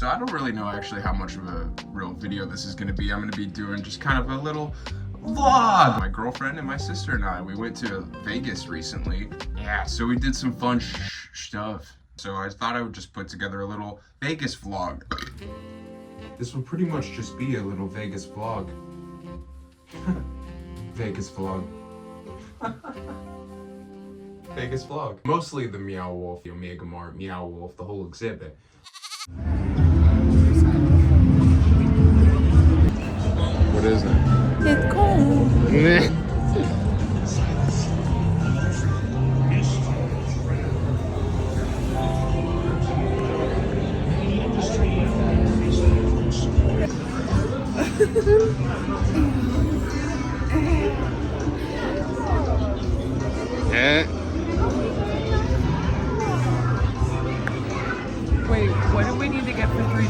So I don't really know actually how much of a real video this is gonna be. I'm gonna be doing just kind of a little vlog. My girlfriend and my sister and I, we went to Vegas recently. Yeah, so we did some fun stuff. So I thought I would just put together a little Vegas vlog. This will pretty much just be a little Vegas vlog. Vegas vlog. Vegas vlog. Mostly the Meow Wolf, the Omega Mart, Meow Wolf, the whole exhibit. What is it? It's cold. Yeah. Wait, what do we need to get for $3?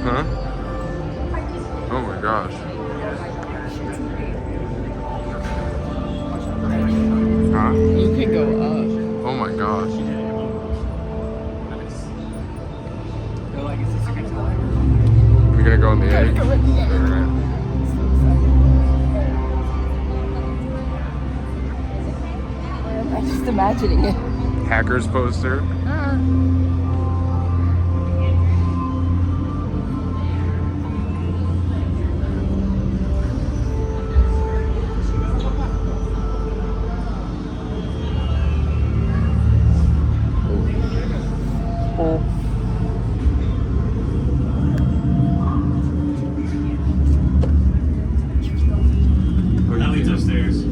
Huh? Oh my gosh. Huh? You can go up. Oh my gosh. Go like it's a second time. We're gonna go in the egg. I'm just imagining it. Hackers poster. That leads upstairs.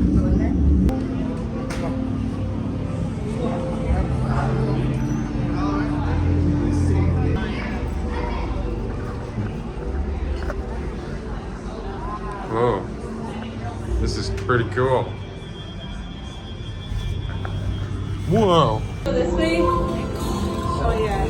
Whoa. This is pretty cool. Whoa. This way? Oh, yeah.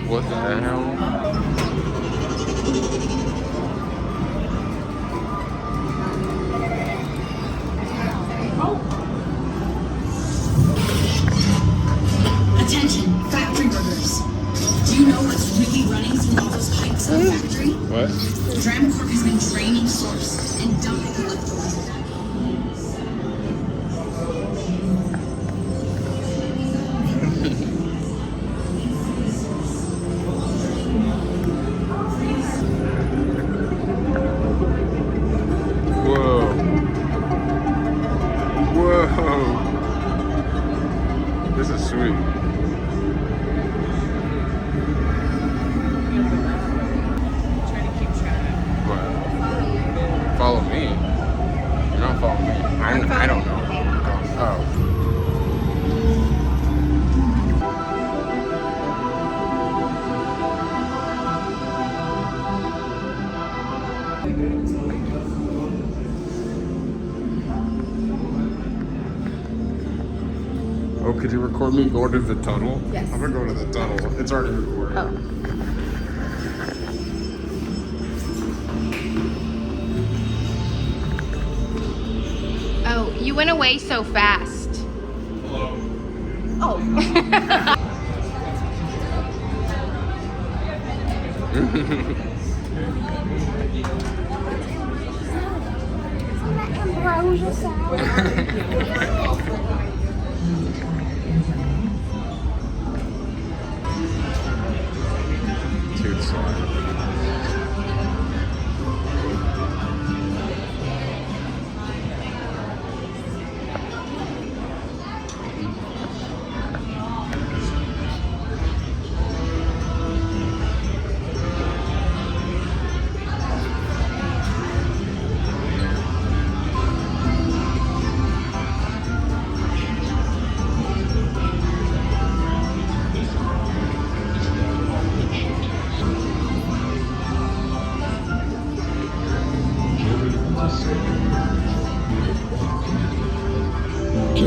What the hell? Attention, factory workers. Do you know what's really running through all those pipes in the factory? What? Dramcorp has been draining source and dumping the leftovers. Whoa. Whoa. This is sweet. What? Follow me? You don't follow me. I don't know. Oh. Oh, could you record me going to the tunnel? Yes. I'm gonna go to the tunnel. It's already recorded. Oh. Oh, you went away so fast. Hello. Oh. Tooth slide.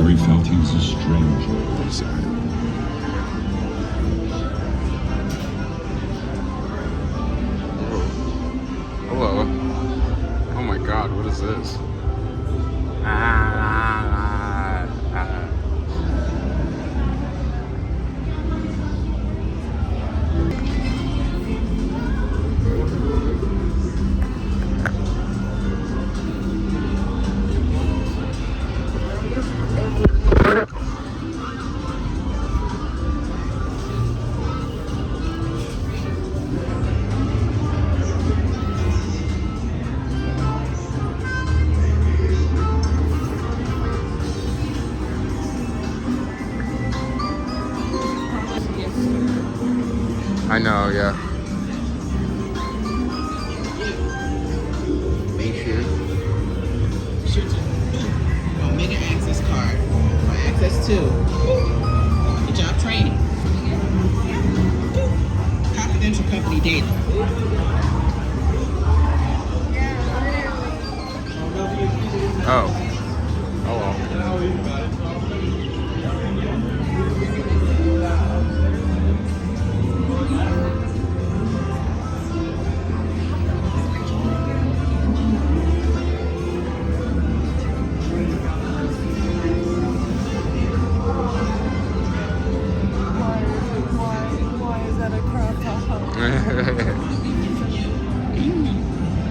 Larry felt he was a stranger. Hello. Oh my god, what is this? I know, yeah. Make sure. Omega access card. For access to. Good job training. Confidential company data. Oh. Hello. Why is that a crop top?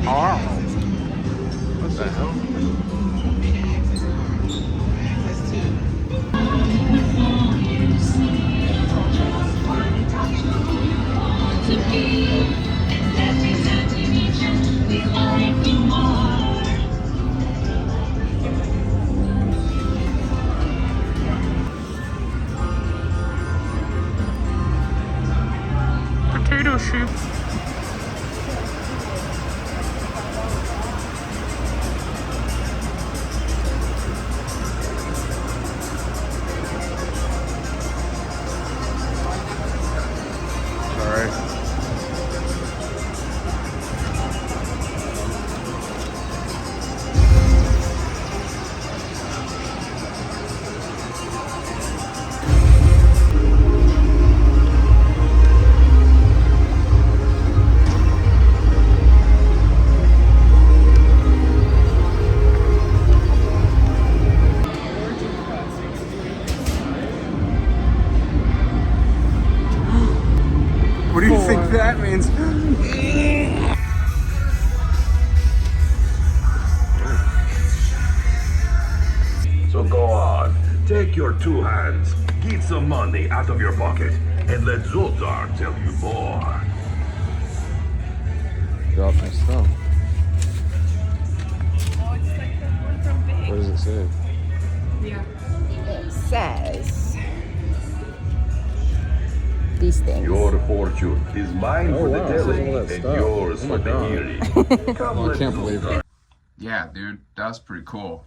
Oh. What the hell? Potato soup. What do you think that means? So go on, take your two hands, get some money out of your pocket, and let Zoltar tell you more. Drop some stuff. What does it say? It says these things. Your fortune is mine for the wow, it says all telling, that and stuff. yours Oh for my the God. hearing. Come, I let's can't go. believe it. Yeah, dude, that was pretty cool.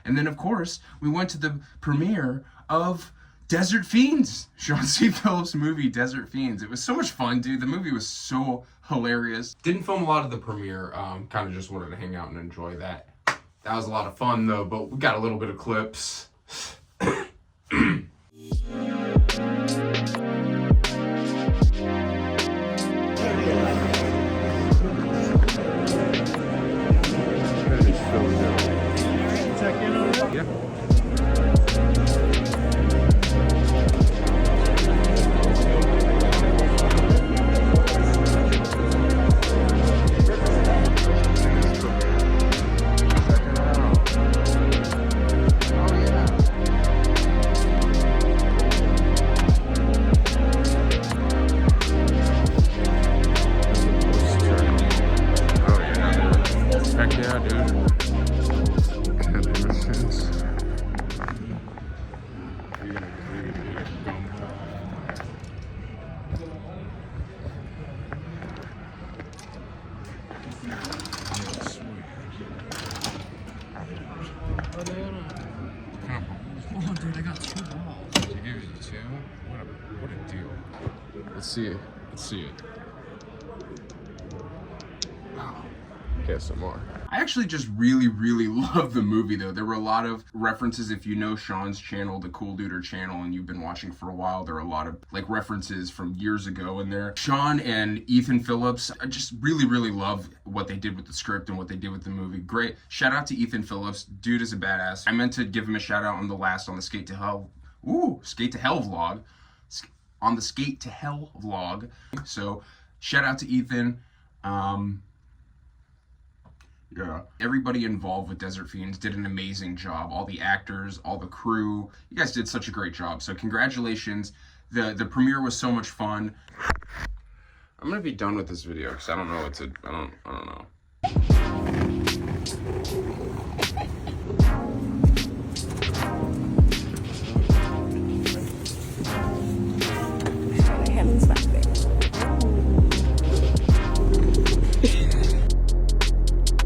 And then, of course, we went to the premiere of Desert Fiends, Shawn C. Phillips' movie, Desert Fiends. It was so much fun, dude. The movie was so hilarious. Didn't film a lot of the premiere, kind of just wanted to hang out and enjoy that. That was a lot of fun, though, but we got a little bit of clips. Heck yeah, dude. Good innocence. Oh, dude, I got 2 balls. Did you give you 2? What a deal. Let's see it. Let's see it. Okay, some more. I actually just really love the movie though. There were a lot of references. If you know Shawn's channel, the Coolduder channel, and you've been watching for a while, there are a lot of like references from years ago in there. Shawn and Ethan Phillips, I just really love what they did with the script and what they did with the movie. Great. Shout out to Ethan Phillips. Dude is a badass. I meant to give him a shout out on the Skate to Hell vlog. On the Skate to Hell vlog. So shout out to Ethan. Yeah. Everybody involved with Desert Fiends did an amazing job. All the actors, all the crew. You guys did such a great job. So congratulations. The premiere was so much fun. I'm gonna be done with this video because I don't know.